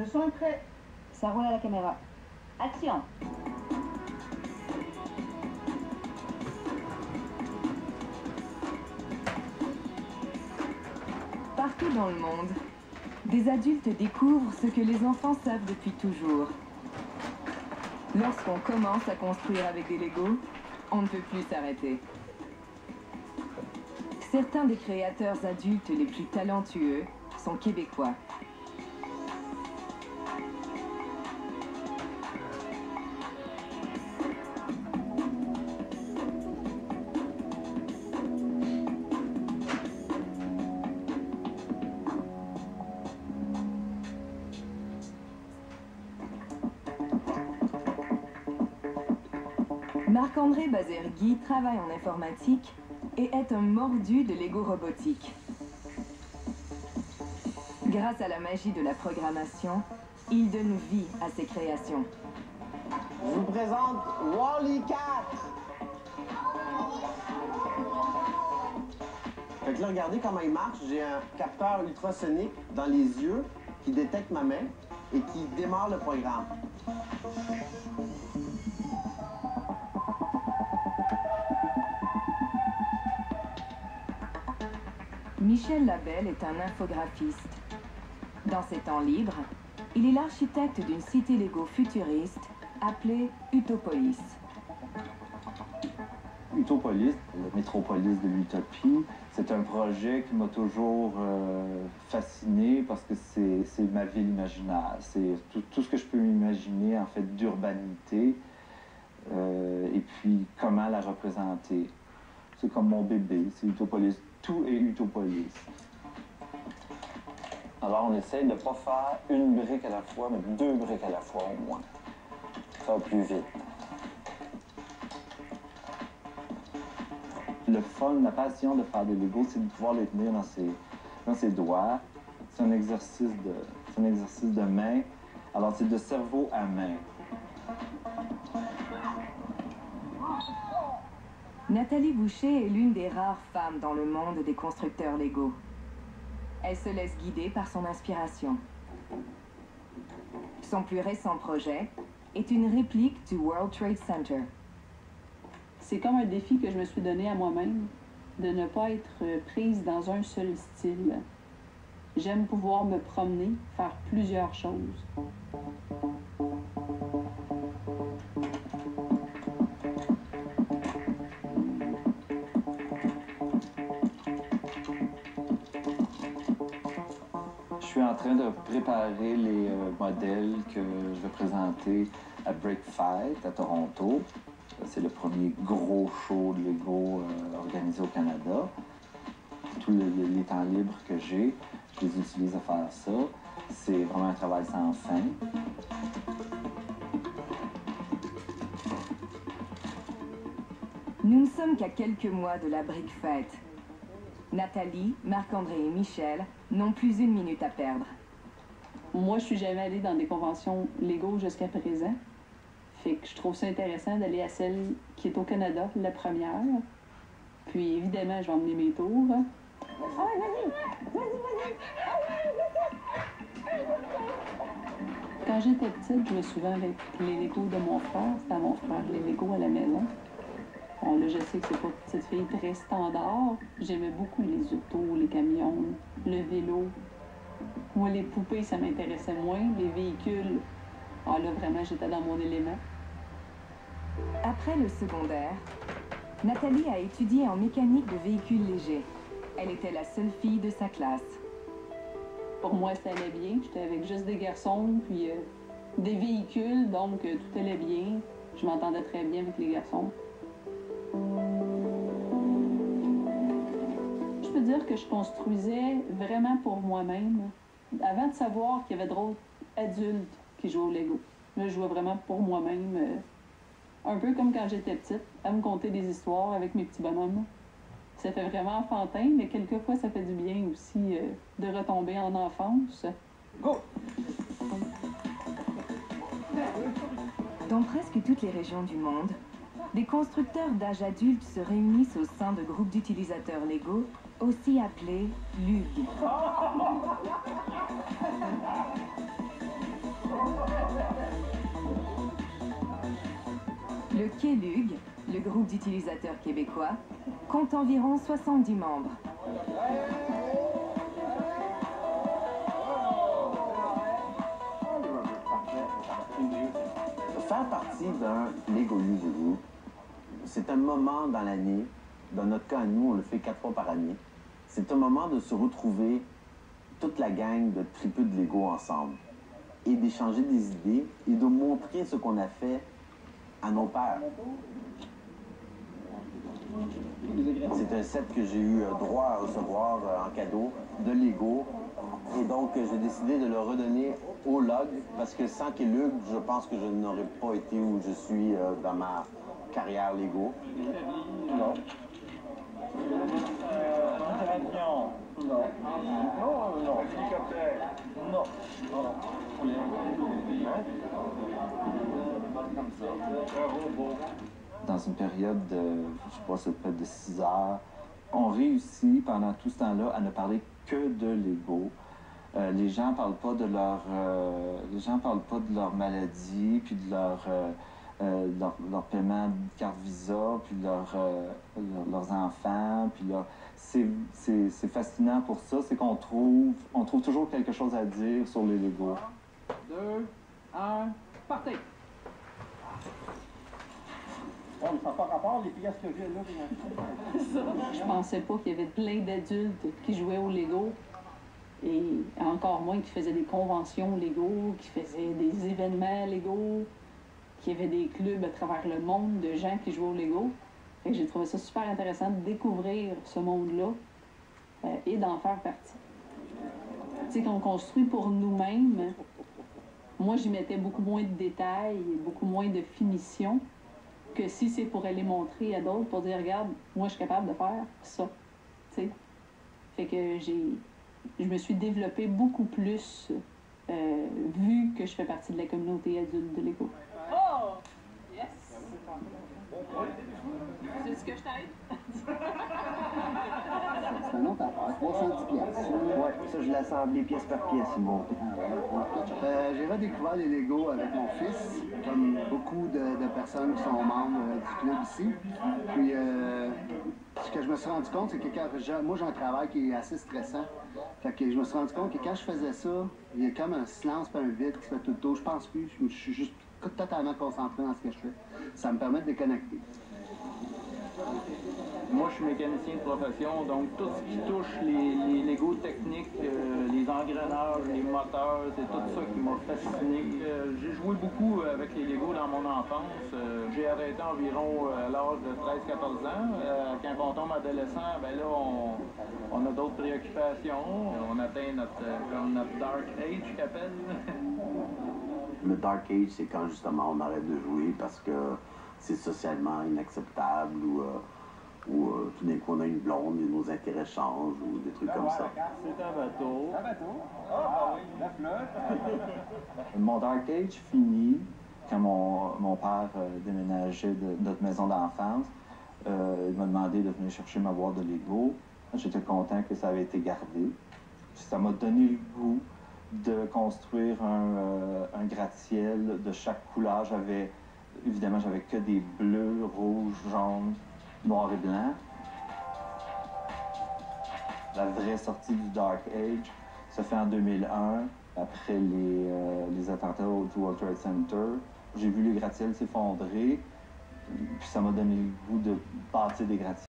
Le son est prêt. Ça roule à la caméra. Action! Partout dans le monde, des adultes découvrent ce que les enfants savent depuis toujours. Lorsqu'on commence à construire avec des Legos, on ne peut plus s'arrêter. Certains des créateurs adultes les plus talentueux sont québécois. Marc-André Bazergui travaille en informatique et est un mordu de Lego robotique. Grâce à la magie de la programmation, il donne vie à ses créations. Je vous présente Wall-E 4. Fait que là, regardez comment il marche. J'ai un capteur ultrasonique dans les yeux qui détecte ma main et qui démarre le programme. Michel Labelle est un infographiste. Dans ses temps libres, il est l'architecte d'une cité Lego futuriste appelée Utopolis. Utopolis, le métropolis de l'utopie, c'est un projet qui m'a toujours fasciné parce que c'est ma ville imaginaire. C'est tout ce que je peux imaginer en fait d'urbanité et puis comment la représenter. C'est comme mon bébé, c'est Utopolis. Tout est Utopolis. Alors, on essaye de ne pas faire une brique à la fois, mais 2 briques à la fois au moins. Ça va plus vite. Le fun, la passion de faire des Legos, c'est de pouvoir les tenir dans ses doigts. C'est un exercice de main. Alors, c'est de cerveau à main. Nathalie Boucher est l'une des rares femmes dans le monde des constructeurs Lego. Elle se laisse guider par son inspiration. Son plus récent projet est une réplique du World Trade Center. C'est comme un défi que je me suis donné à moi-même, de ne pas être prise dans un seul style. J'aime pouvoir me promener, faire plusieurs choses. Je suis en train de préparer les modèles que je vais présenter à Break Fight à Toronto. C'est le premier gros show de Lego organisé au Canada. Tous les temps libres que j'ai, je les utilise à faire ça. C'est vraiment un travail sans fin. Nous ne sommes qu'à quelques mois de la Break Fight. Nathalie, Marc-André et Michel n'ont plus une minute à perdre. Moi, je suis jamais allée dans des conventions Lego jusqu'à présent. Fait que je trouve ça intéressant d'aller à celle qui est au Canada, la première. Puis évidemment, je vais emmener mes tours. Ah, quand j'étais petite, je me souviens avec les Legos de mon frère. C'était à mon frère, les Legos à la maison. Bon, là, je sais que c'est pas une petite fille très standard. J'aimais beaucoup les autos, les camions, le vélo. Moi, les poupées, ça m'intéressait moins. Les véhicules, ah là, vraiment, j'étais dans mon élément. Après le secondaire, Nathalie a étudié en mécanique de véhicules légers. Elle était la seule fille de sa classe. Pour moi, ça allait bien. J'étais avec juste des garçons, puis des véhicules, donc tout allait bien. Je m'entendais très bien avec les garçons. Je peux dire que je construisais vraiment pour moi-même, avant de savoir qu'il y avait d'autres adultes qui jouaient au Lego. Là, je jouais vraiment pour moi-même, un peu comme quand j'étais petite, à me conter des histoires avec mes petits bonhommes. Ça fait vraiment enfantin, mais quelquefois, ça fait du bien aussi de retomber en enfance. Go! Dans presque toutes les régions du monde, des constructeurs d'âge adulte se réunissent au sein de groupes d'utilisateurs Lego, aussi appelés LUG. Le Kelug, le groupe d'utilisateurs québécois, compte environ 70 membres. Faire partie d'un Lego User Group, c'est un moment dans l'année, dans notre cas, nous, on le fait 4 fois par année. C'est un moment de se retrouver, toute la gang, de triper de Lego ensemble et d'échanger des idées et de montrer ce qu'on a fait à nos pairs. C'est un set que j'ai eu droit à recevoir en cadeau de Lego. Et donc, j'ai décidé de le redonner au LOG parce que sans Kelug, je pense que je n'aurais pas été où je suis dans ma carrière Lego. Non. Non. Non. Hélicoptère. Non. Dans une période de, je sais pas, ça peut être de 6 heures, on réussit pendant tout ce temps-là à ne parler que de Lego. Les gens parlent pas de leur maladie, puis de leur paiement de carte Visa, puis de leurs enfants, puis c'est fascinant pour ça, c'est qu'on trouve toujours quelque chose à dire sur les Lego. 2, 1, partez! Ça n'a pas rapport, les pièces que j'ai là. Je pensais pas qu'il y avait plein d'adultes qui jouaient au Lego. Et encore moins qui faisaient des conventions Lego, qui faisaient des événements Lego, qu'il y avait des clubs à travers le monde de gens qui jouaient au Lego. Fait que j'ai trouvé ça super intéressant de découvrir ce monde-là et d'en faire partie. Tu sais, qu'on construit pour nous-mêmes, moi j'y mettais beaucoup moins de détails, beaucoup moins de finition que si c'est pour aller montrer à d'autres, pour dire, regarde, moi je suis capable de faire ça. Tu sais. Fait que je me suis développée beaucoup plus vu que je fais partie de la communauté adulte de Lego. Oh! Yes! C'est ce que je t'aide? C'est un autre affaire, 310 pièces. Ouais, ça je l'ai assemblé pièce par pièce, ils m'ont. J'ai redécouvert les Lego avec mon fils, comme beaucoup de personnes qui sont membres du club ici. Puis, ce que je me suis rendu compte, c'est que moi j'ai un travail qui est assez stressant. Fait que je me suis rendu compte que quand je faisais ça, il y a comme un silence et un vide qui se fait tout le tour. Je pense plus, je suis juste totalement concentré dans ce que je fais. Ça me permet de déconnecter. Moi, je suis mécanicien de profession, donc tout ce qui touche les Lego techniques, les engrenages, les moteurs, c'est tout ça qui m'a fasciné. J'ai joué beaucoup avec les Lego dans mon enfance. J'ai arrêté environ à l'âge de 13-14 ans. Quand on tombe adolescent, ben là, on a d'autres préoccupations. On atteint notre Dark Age qu'appelle. Le Dark Age, c'est quand justement on arrête de jouer parce que c'est socialement inacceptable ou tout d'un coup on a une blonde et nos intérêts changent ou des trucs comme ça. C'est un bateau. Un bateau? Ah, oui, la fleur. Mon Dark Age finit quand mon père déménageait de notre maison d'enfance. Il m'a demandé de venir chercher ma boîte de Lego. J'étais content que ça avait été gardé. Ça m'a donné le goût de construire un gratte-ciel de chaque couleur. Évidemment, j'avais que des bleus, rouges, jaunes, noirs et blancs. La vraie sortie du Dark Age se fait en 2001, après les attentats du World Trade Center. J'ai vu les gratte-ciels s'effondrer, puis ça m'a donné le goût de bâtir des gratte-ciels.